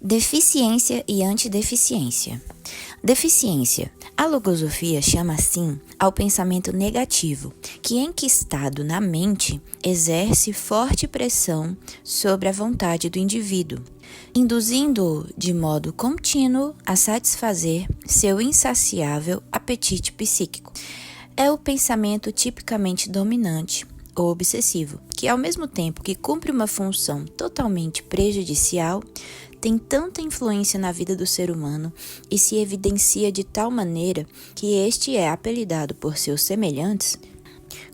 Deficiência e antideficiência. Deficiência. A logosofia chama assim ao pensamento negativo, que enquistado na mente exerce forte pressão sobre a vontade do indivíduo, induzindo-o de modo contínuo a satisfazer seu insaciável apetite psíquico. É o pensamento tipicamente dominante ou obsessivo, que ao mesmo tempo que cumpre uma função totalmente prejudicial, tem tanta influência na vida do ser humano e se evidencia de tal maneira que este é apelidado por seus semelhantes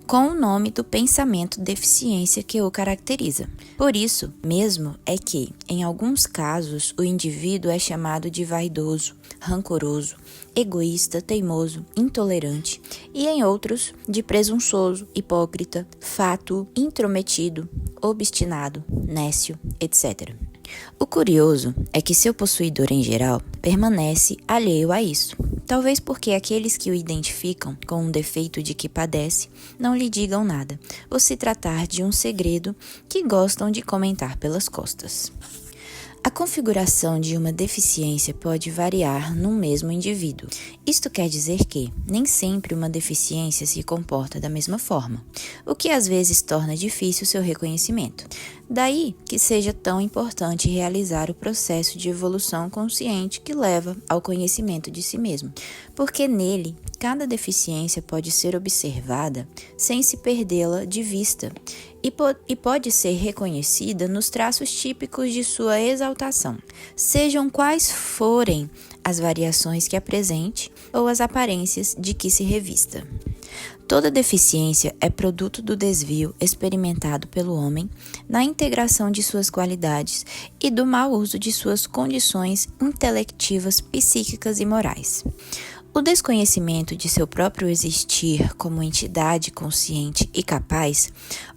com o nome do pensamento deficiência que o caracteriza. Por isso mesmo é que, em alguns casos, o indivíduo é chamado de vaidoso, rancoroso, egoísta, teimoso, intolerante, e em outros, de presunçoso, hipócrita, fátuo, intrometido, obstinado, nécio, etc. O curioso é que seu possuidor em geral permanece alheio a isso, talvez porque aqueles que o identificam com um defeito de que padece não lhe digam nada, ou se tratar de um segredo que gostam de comentar pelas costas. A configuração de uma deficiência pode variar no mesmo indivíduo. Isto quer dizer que nem sempre uma deficiência se comporta da mesma forma, o que às vezes torna difícil seu reconhecimento. Daí que seja tão importante realizar o processo de evolução consciente que leva ao conhecimento de si mesmo, porque nele cada deficiência pode ser observada sem se perdê-la de vista e pode ser reconhecida nos traços típicos de sua exaltação, sejam quais forem as variações que apresente ou as aparências de que se revista. Toda deficiência é produto do desvio experimentado pelo homem na integração de suas qualidades e do mau uso de suas condições intelectivas, psíquicas e morais. O desconhecimento de seu próprio existir como entidade consciente e capaz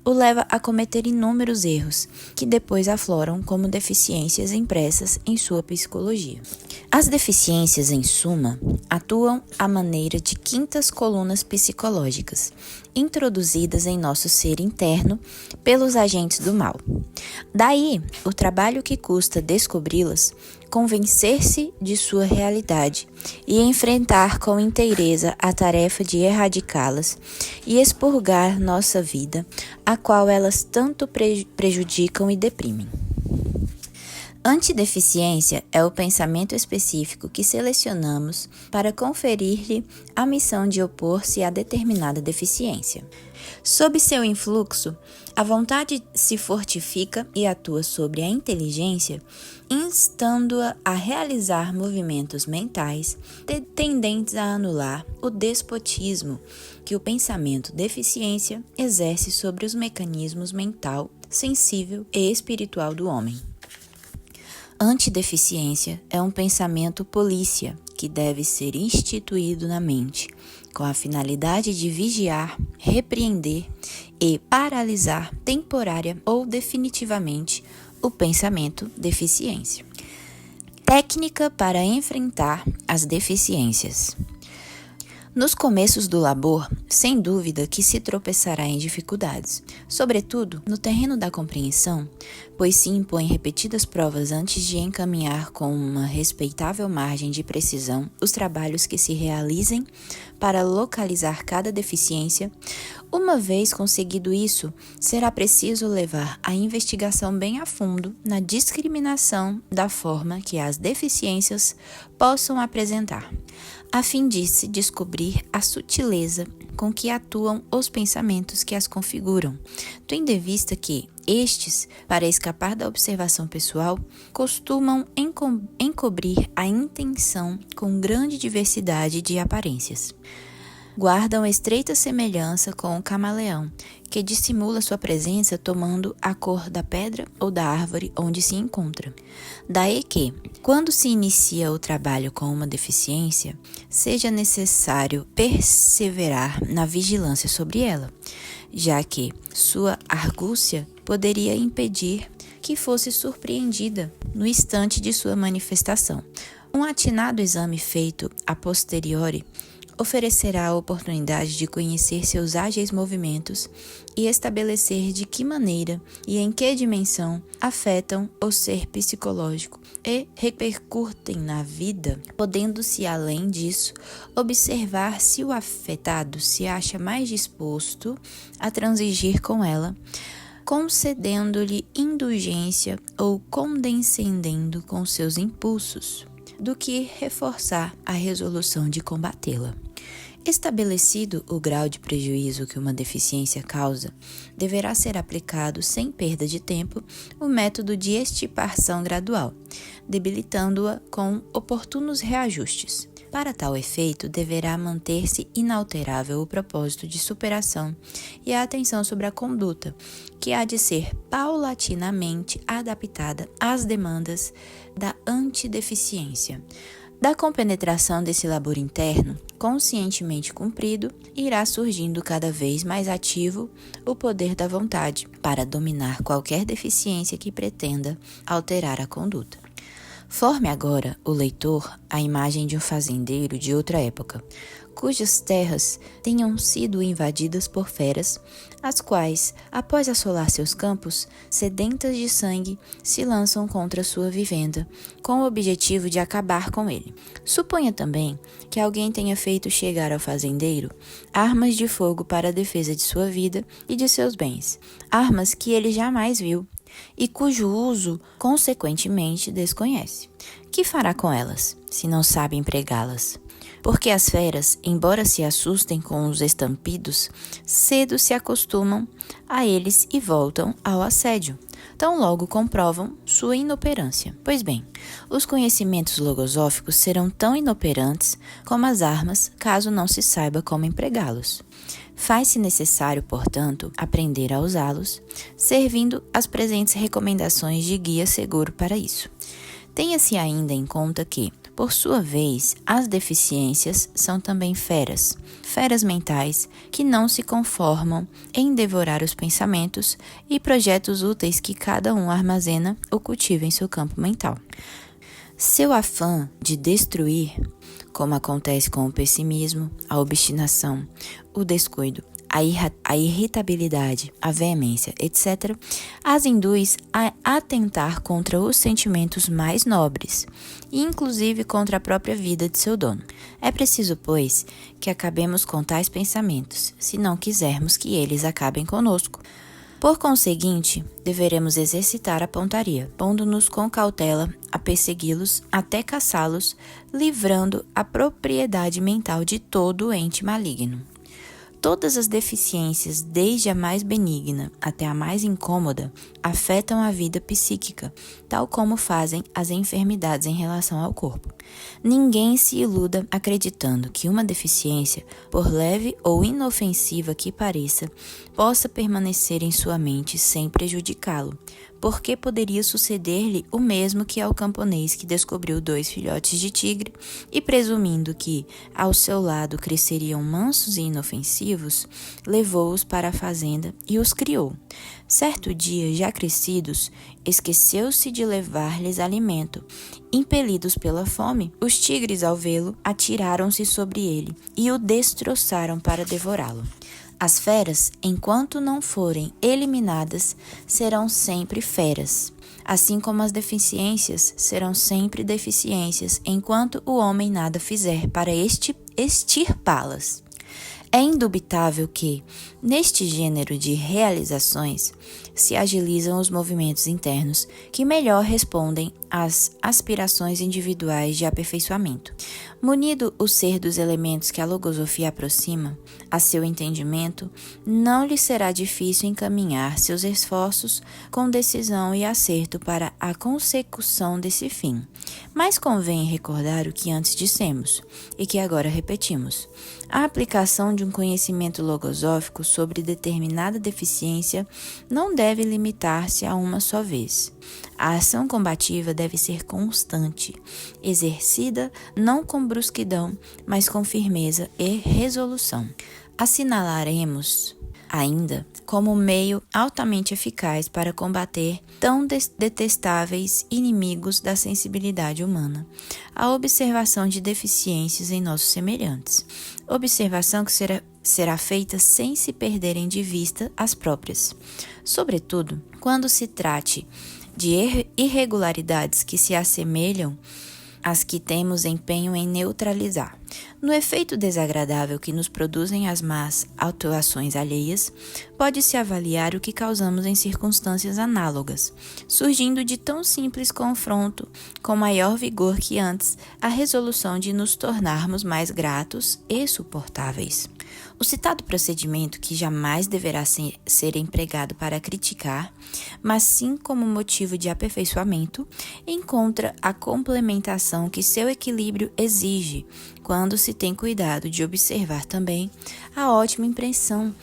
o leva a cometer inúmeros erros, que depois afloram como deficiências impressas em sua psicologia. As deficiências, em suma, atuam à maneira de quintas colunas psicológicas, introduzidas em nosso ser interno pelos agentes do mal. Daí, o trabalho que custa descobri-las, convencer-se de sua realidade e enfrentar com inteireza a tarefa de erradicá-las e expurgar nossa vida, a qual elas tanto prejudicam e deprimem. Antideficiência é o pensamento específico que selecionamos para conferir-lhe a missão de opor-se a determinada deficiência. Sob seu influxo, a vontade se fortifica e atua sobre a inteligência, instando-a a realizar movimentos mentais tendentes a anular o despotismo que o pensamento deficiência exerce sobre os mecanismos mental, sensível e espiritual do homem. Antideficiência é um pensamento polícia que deve ser instituído na mente, com a finalidade de vigiar, repreender e paralisar temporária ou definitivamente o pensamento deficiência. Técnica para enfrentar as deficiências. Nos começos do labor, sem dúvida que se tropeçará em dificuldades, sobretudo no terreno da compreensão, pois se impõem repetidas provas antes de encaminhar com uma respeitável margem de precisão os trabalhos que se realizem para localizar cada deficiência. Uma vez conseguido isso, será preciso levar a investigação bem a fundo na discriminação da forma que as deficiências possam apresentar, a fim de se descobrir a sutileza com que atuam os pensamentos que as configuram, tendo em vista que estes, para escapar da observação pessoal, costumam encobrir a intenção com grande diversidade de aparências. Guardam estreita semelhança com o camaleão, que dissimula sua presença tomando a cor da pedra ou da árvore onde se encontra. Daí que, quando se inicia o trabalho com uma deficiência, seja necessário perseverar na vigilância sobre ela, já que sua argúcia poderia impedir que fosse surpreendida no instante de sua manifestação. Um atinado exame feito a posteriori oferecerá a oportunidade de conhecer seus ágeis movimentos e estabelecer de que maneira e em que dimensão afetam o ser psicológico e repercutem na vida, podendo-se, além disso, observar se o afetado se acha mais disposto a transigir com ela, concedendo-lhe indulgência ou condescendendo com seus impulsos, do que reforçar a resolução de combatê-la. Estabelecido o grau de prejuízo que uma deficiência causa, deverá ser aplicado sem perda de tempo o método de extirpação gradual, debilitando-a com oportunos reajustes. Para tal efeito, deverá manter-se inalterável o propósito de superação e a atenção sobre a conduta, que há de ser paulatinamente adaptada às demandas da antideficiência. Da compenetração desse labor interno, conscientemente cumprido, irá surgindo cada vez mais ativo o poder da vontade para dominar qualquer deficiência que pretenda alterar a conduta. Forme agora o leitor a imagem de um fazendeiro de outra época, cujas terras tenham sido invadidas por feras, as quais, após assolar seus campos, sedentas de sangue, se lançam contra sua vivenda, com o objetivo de acabar com ele. Suponha também que alguém tenha feito chegar ao fazendeiro armas de fogo para a defesa de sua vida e de seus bens, armas que ele jamais viu e cujo uso, consequentemente, desconhece. Que fará com elas, se não sabe empregá-las? Porque as feras, embora se assustem com os estampidos, cedo se acostumam a eles e voltam ao assédio. Tão logo comprovam sua inoperância. Pois bem, os conhecimentos logosóficos serão tão inoperantes como as armas, caso não se saiba como empregá-los. Faz-se necessário, portanto, aprender a usá-los, servindo as presentes recomendações de guia seguro para isso. Tenha-se ainda em conta que, por sua vez, as deficiências são também feras mentais que não se conformam em devorar os pensamentos e projetos úteis que cada um armazena ou cultiva em seu campo mental. Seu afã de destruir, como acontece com o pessimismo, a obstinação, o descuido, a irritabilidade, a veemência, etc., as induz a atentar contra os sentimentos mais nobres, e inclusive contra a própria vida de seu dono. É preciso, pois, que acabemos com tais pensamentos, se não quisermos que eles acabem conosco. Por conseguinte, deveremos exercitar a pontaria, pondo-nos com cautela a persegui-los até caçá-los, livrando a propriedade mental de todo o ente maligno. Todas as deficiências, desde a mais benigna até a mais incômoda, afetam a vida psíquica, tal como fazem as enfermidades em relação ao corpo. Ninguém se iluda acreditando que uma deficiência, por leve ou inofensiva que pareça, possa permanecer em sua mente sem prejudicá-lo, porque poderia suceder-lhe o mesmo que ao camponês que descobriu 2 filhotes de tigre e, presumindo que ao seu lado cresceriam mansos e inofensivos, levou-os para a fazenda e os criou. Certo dia, já crescidos, esqueceu-se de levar-lhes alimento. Impelidos pela fome, os tigres, ao vê-lo, atiraram-se sobre ele e o destroçaram para devorá-lo. As feras, enquanto não forem eliminadas, serão sempre feras, assim como as deficiências serão sempre deficiências, enquanto o homem nada fizer para extirpá-las. É indubitável que, neste gênero de realizações, se agilizam os movimentos internos que melhor respondem às aspirações individuais de aperfeiçoamento. Munido o ser dos elementos que a logosofia aproxima a seu entendimento, não lhe será difícil encaminhar seus esforços com decisão e acerto para a consecução desse fim. Mas convém recordar o que antes dissemos e que agora repetimos. A aplicação de um conhecimento logosófico sobre determinada deficiência não deve limitar-se a uma só vez. A ação combativa deve ser constante, exercida não com brusquidão, mas com firmeza e resolução. Assinalaremos ainda como meio altamente eficaz para combater tão detestáveis inimigos da sensibilidade humana, a observação de deficiências em nossos semelhantes. Observação que será feita sem se perderem de vista as próprias. Sobretudo, quando se trate de irregularidades que se assemelham às que temos empenho em neutralizar. No efeito desagradável que nos produzem as más atuações alheias, pode-se avaliar o que causamos em circunstâncias análogas, surgindo de tão simples confronto com maior vigor que antes a resolução de nos tornarmos mais gratos e suportáveis. O citado procedimento, que jamais deverá ser empregado para criticar, mas sim como motivo de aperfeiçoamento, encontra a complementação que seu equilíbrio exige, quando se tem cuidado de observar também a ótima impressão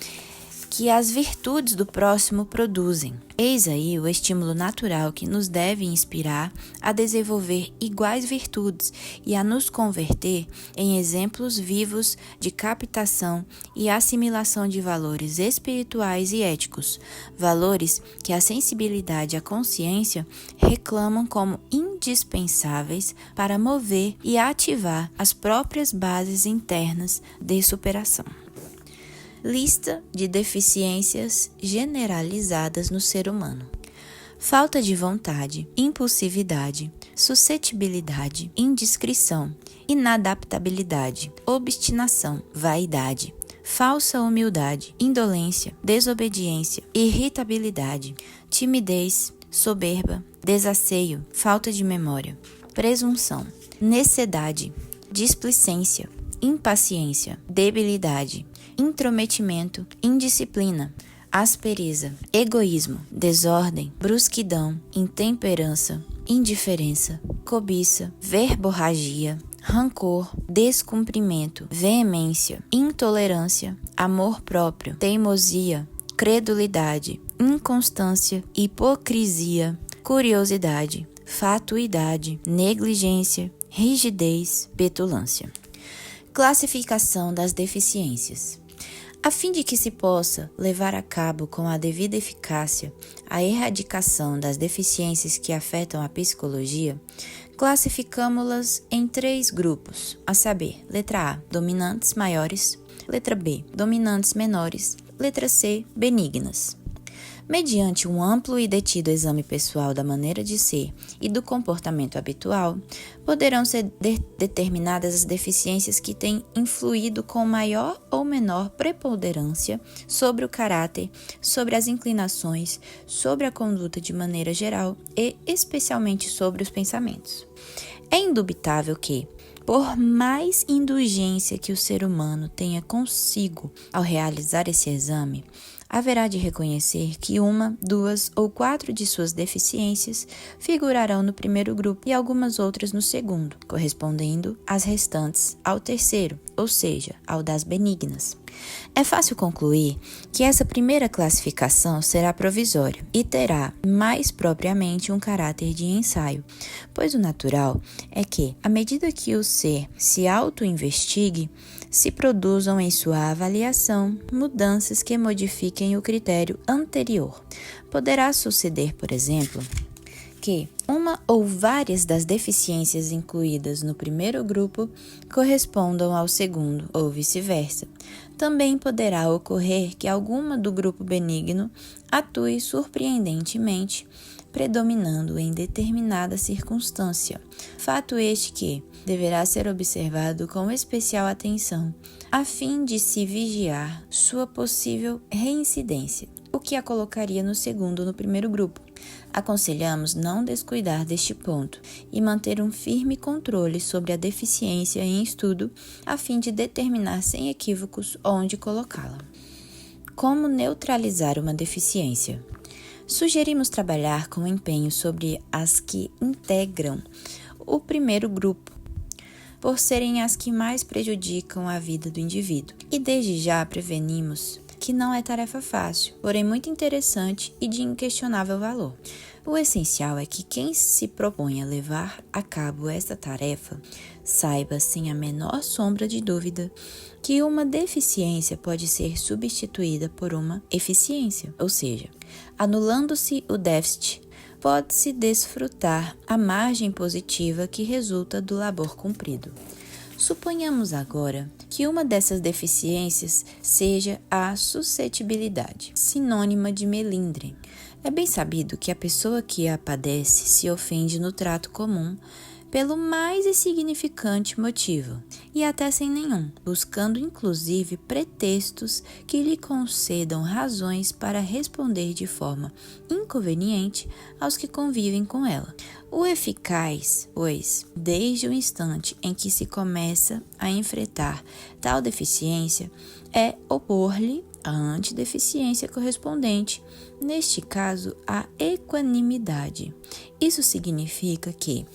que as virtudes do próximo produzem. Eis aí o estímulo natural que nos deve inspirar a desenvolver iguais virtudes e a nos converter em exemplos vivos de captação e assimilação de valores espirituais e éticos, valores que a sensibilidade e a consciência reclamam como indispensáveis para mover e ativar as próprias bases internas de superação. Lista de deficiências generalizadas no ser humano: falta de vontade, impulsividade, suscetibilidade, indiscrição, inadaptabilidade, obstinação, vaidade, falsa humildade, indolência, desobediência, irritabilidade, timidez, soberba, desasseio, falta de memória, presunção, necedade, displicência, impaciência, debilidade, intrometimento, indisciplina, aspereza, egoísmo, desordem, brusquidão, intemperança, indiferença, cobiça, verborragia, rancor, descumprimento, veemência, intolerância, amor próprio, teimosia, credulidade, inconstância, hipocrisia, curiosidade, fatuidade, negligência, rigidez, petulância. Classificação das deficiências. A fim de que se possa levar a cabo com a devida eficácia a erradicação das deficiências que afetam a psicologia, classificamos-las em 3 grupos, a saber, letra A, dominantes maiores, letra B, dominantes menores, letra C, benignas. Mediante um amplo e detido exame pessoal da maneira de ser e do comportamento habitual, poderão ser determinadas as deficiências que têm influído com maior ou menor preponderância sobre o caráter, sobre as inclinações, sobre a conduta de maneira geral e especialmente sobre os pensamentos. É indubitável que, por mais indulgência que o ser humano tenha consigo ao realizar esse exame, haverá de reconhecer que 1, 2 ou 4 de suas deficiências figurarão no primeiro grupo e algumas outras no segundo, correspondendo às restantes ao terceiro, ou seja, ao das benignas. É fácil concluir que essa primeira classificação será provisória e terá mais propriamente um caráter de ensaio, pois o natural é que, à medida que o ser se auto-investigue, se produzam em sua avaliação mudanças que modifiquem o critério anterior. Poderá suceder, por exemplo, que uma ou várias das deficiências incluídas no primeiro grupo correspondam ao segundo, ou vice-versa. Também poderá ocorrer que alguma do grupo benigno atue surpreendentemente, predominando em determinada circunstância. Fato este que deverá ser observado com especial atenção, a fim de se vigiar sua possível reincidência, o que a colocaria no segundo ou no primeiro grupo. Aconselhamos não descuidar deste ponto e manter um firme controle sobre a deficiência em estudo, a fim de determinar sem equívocos onde colocá-la. Como neutralizar uma deficiência? Sugerimos trabalhar com empenho sobre as que integram o primeiro grupo, por serem as que mais prejudicam a vida do indivíduo. E desde já prevenimos que não é tarefa fácil, porém muito interessante e de inquestionável valor. O essencial é que quem se propõe a levar a cabo esta tarefa saiba, sem a menor sombra de dúvida, que uma deficiência pode ser substituída por uma eficiência, ou seja, anulando-se o déficit, pode-se desfrutar a margem positiva que resulta do labor cumprido. Suponhamos agora que uma dessas deficiências seja a suscetibilidade, sinônima de melindre. É bem sabido que a pessoa que a padece se ofende no trato comum pelo mais insignificante motivo, e até sem nenhum, buscando inclusive pretextos que lhe concedam razões para responder de forma inconveniente aos que convivem com ela. O eficaz, pois, desde o instante em que se começa a enfrentar tal deficiência, é opor-lhe a antideficiência correspondente, neste caso, a equanimidade. Isso significa que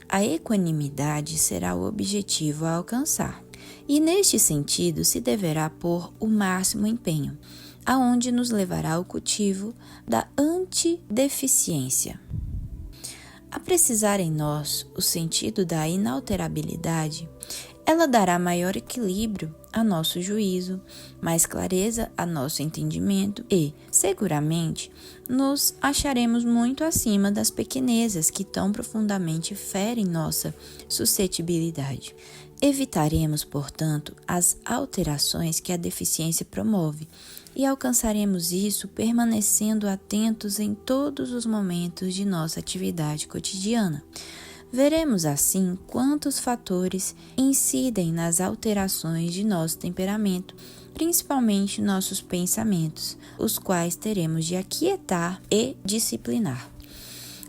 a equanimidade será o objetivo a alcançar, e neste sentido se deverá pôr o máximo empenho, aonde nos levará o cultivo da antideficiência. A precisar em nós o sentido da inalterabilidade, ela dará maior equilíbrio a nosso juízo, mais clareza a nosso entendimento e, seguramente, nos acharemos muito acima das pequenezas que tão profundamente ferem nossa suscetibilidade. Evitaremos, portanto, as alterações que a deficiência promove e alcançaremos isso permanecendo atentos em todos os momentos de nossa atividade cotidiana. Veremos assim quantos fatores incidem nas alterações de nosso temperamento, principalmente nossos pensamentos, os quais teremos de aquietar e disciplinar.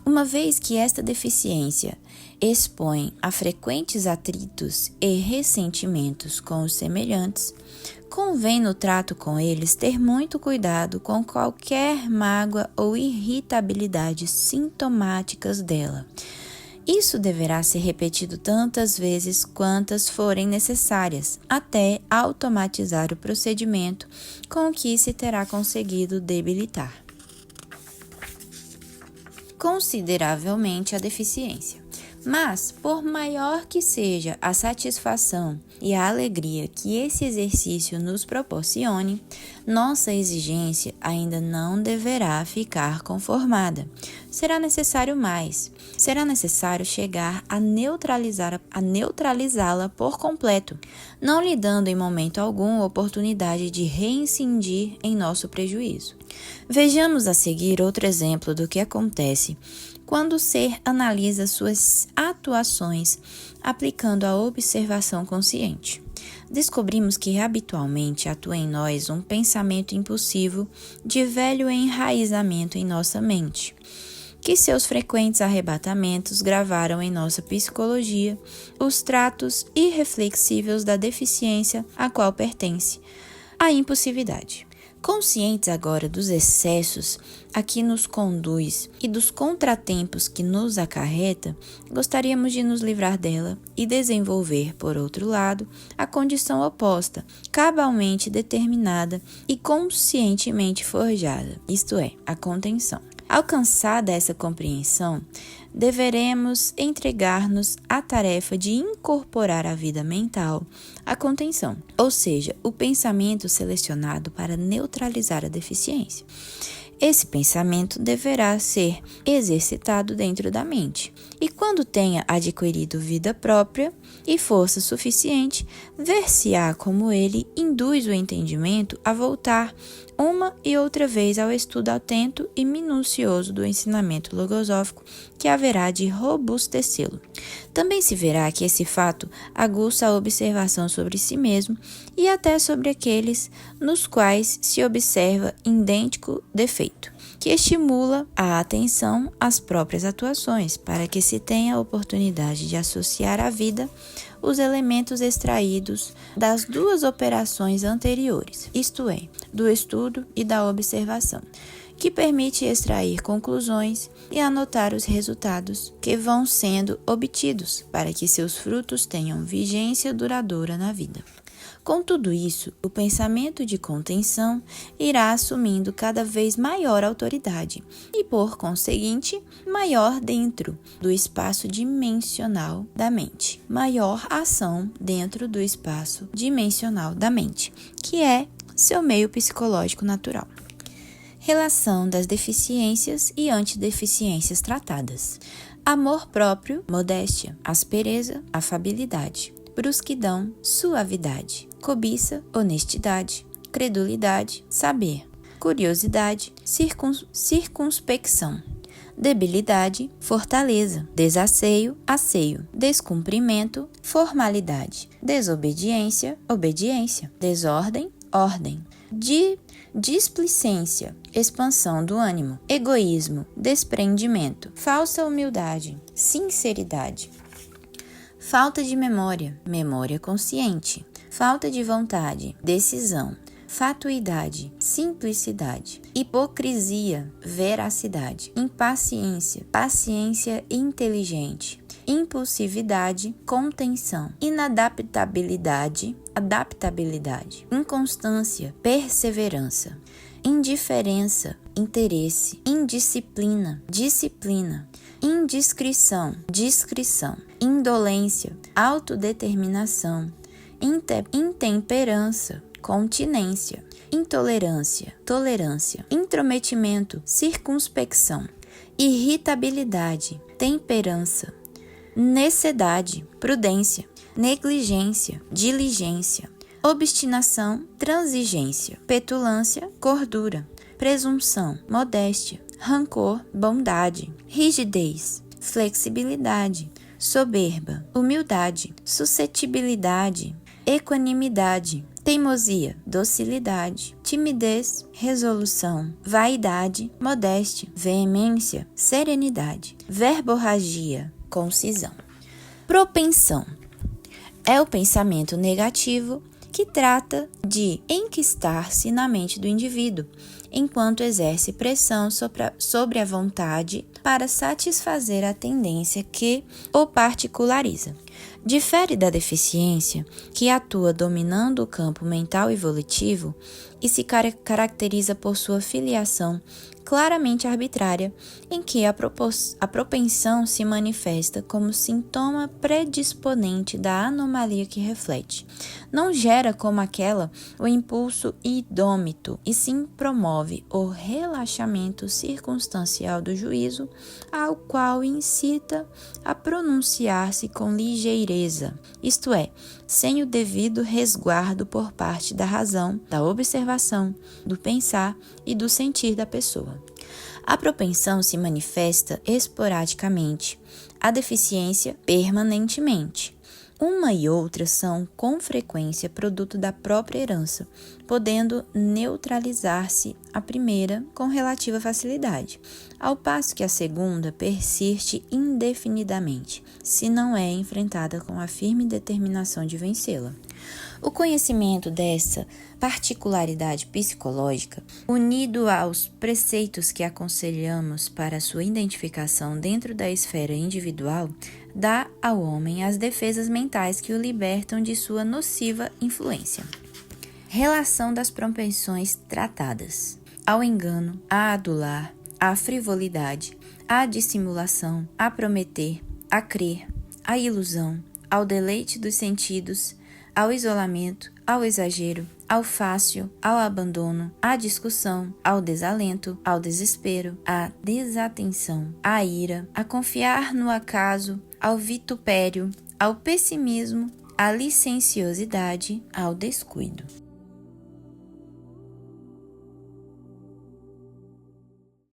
Uma vez que esta deficiência expõe a frequentes atritos e ressentimentos com os semelhantes, convém no trato com eles ter muito cuidado com qualquer mágoa ou irritabilidade sintomáticas dela. Isso deverá ser repetido tantas vezes quantas forem necessárias, até automatizar o procedimento com que se terá conseguido debilitar consideravelmente a deficiência. Mas, por maior que seja a satisfação e a alegria que esse exercício nos proporcione, nossa exigência ainda não deverá ficar conformada. Será necessário mais. Será necessário chegar a neutralizá-la por completo, não lhe dando em momento algum oportunidade de reincidir em nosso prejuízo. Vejamos a seguir outro exemplo do que acontece quando o ser analisa suas atuações aplicando a observação consciente. Descobrimos que habitualmente atua em nós um pensamento impulsivo de velho enraizamento em nossa mente, que seus frequentes arrebatamentos gravaram em nossa psicologia os tratos irreflexíveis da deficiência a qual pertence a impulsividade. Conscientes agora dos excessos a que nos conduz e dos contratempos que nos acarreta, gostaríamos de nos livrar dela e desenvolver, por outro lado, a condição oposta, cabalmente determinada e conscientemente forjada, isto é, a contenção. Alcançada essa compreensão, deveremos entregar-nos à tarefa de incorporar à vida mental a contenção, ou seja, o pensamento selecionado para neutralizar a deficiência. Esse pensamento deverá ser exercitado dentro da mente, e quando tenha adquirido vida própria e força suficiente, ver-se-á como ele induz o entendimento a voltar uma e outra vez ao estudo atento e minucioso do ensinamento logosófico que haverá de robustecê-lo. Também se verá que esse fato aguça a observação sobre si mesmo e até sobre aqueles nos quais se observa idêntico defeito, que estimula a atenção às próprias atuações, para que se tenha a oportunidade de associar à vida os elementos extraídos das duas operações anteriores, isto é, do estudo e da observação, que permite extrair conclusões e anotar os resultados que vão sendo obtidos, para que seus frutos tenham vigência duradoura na vida. Com tudo isso, o pensamento de contenção irá assumindo cada vez maior autoridade e, por conseguinte, maior dentro do espaço dimensional da mente, maior ação dentro do espaço dimensional da mente, que é seu meio psicológico natural. Relação das deficiências e antideficiências tratadas. Amor próprio, modéstia, aspereza, afabilidade, brusquidão, suavidade, cobiça, honestidade, credulidade, saber, curiosidade, circunspecção, debilidade, fortaleza, desasseio, asseio, descumprimento, formalidade, desobediência, obediência, desordem, ordem, displicência, expansão do ânimo, egoísmo, desprendimento, falsa humildade, sinceridade, falta de memória, memória consciente, falta de vontade, decisão, fatuidade, simplicidade, hipocrisia, veracidade, impaciência, paciência inteligente, impulsividade, contenção, inadaptabilidade, adaptabilidade, inconstância, perseverança, indiferença, interesse, indisciplina, disciplina, indiscrição, discrição, indolência, autodeterminação, intemperança, continência, intolerância, tolerância, intrometimento, circunspecção, irritabilidade, temperança, necedade, prudência, negligência, diligência, obstinação, transigência, petulância, gordura, presunção, modéstia, rancor, bondade, rigidez, flexibilidade, soberba, humildade, suscetibilidade, equanimidade, teimosia, docilidade, timidez, resolução, vaidade, modéstia, veemência, serenidade, verborragia, concisão. Propensão é o pensamento negativo que trata de enquistar-se na mente do indivíduo, enquanto exerce pressão sobre a vontade para satisfazer a tendência que o particulariza. Difere da deficiência, que atua dominando o campo mental e volitivo e se caracteriza por sua filiação claramente arbitrária, em que a propensão se manifesta como sintoma predisponente da anomalia que reflete. Não gera como aquela o impulso idômito, e sim promove o relaxamento circunstancial do juízo, ao qual incita a pronunciar-se com ligeireza, isto é, sem o devido resguardo por parte da razão, da observação, do pensar e do sentir da pessoa. A propensão se manifesta esporadicamente, a deficiência permanentemente. Uma e outra são, com frequência, produto da própria herança, podendo neutralizar-se a primeira com relativa facilidade, ao passo que a segunda persiste indefinidamente, se não é enfrentada com a firme determinação de vencê-la. O conhecimento dessa particularidade psicológica, unido aos preceitos que aconselhamos para sua identificação dentro da esfera individual, dá ao homem as defesas mentais que o libertam de sua nociva influência. Relação das propensões tratadas: ao engano, a adular, à frivolidade, à dissimulação, a prometer, a crer, à ilusão, ao deleite dos sentidos, ao isolamento, ao exagero, ao fácil, ao abandono, à discussão, ao desalento, ao desespero, à desatenção, à ira, a confiar no acaso, ao vitupério, ao pessimismo, à licenciosidade, ao descuido.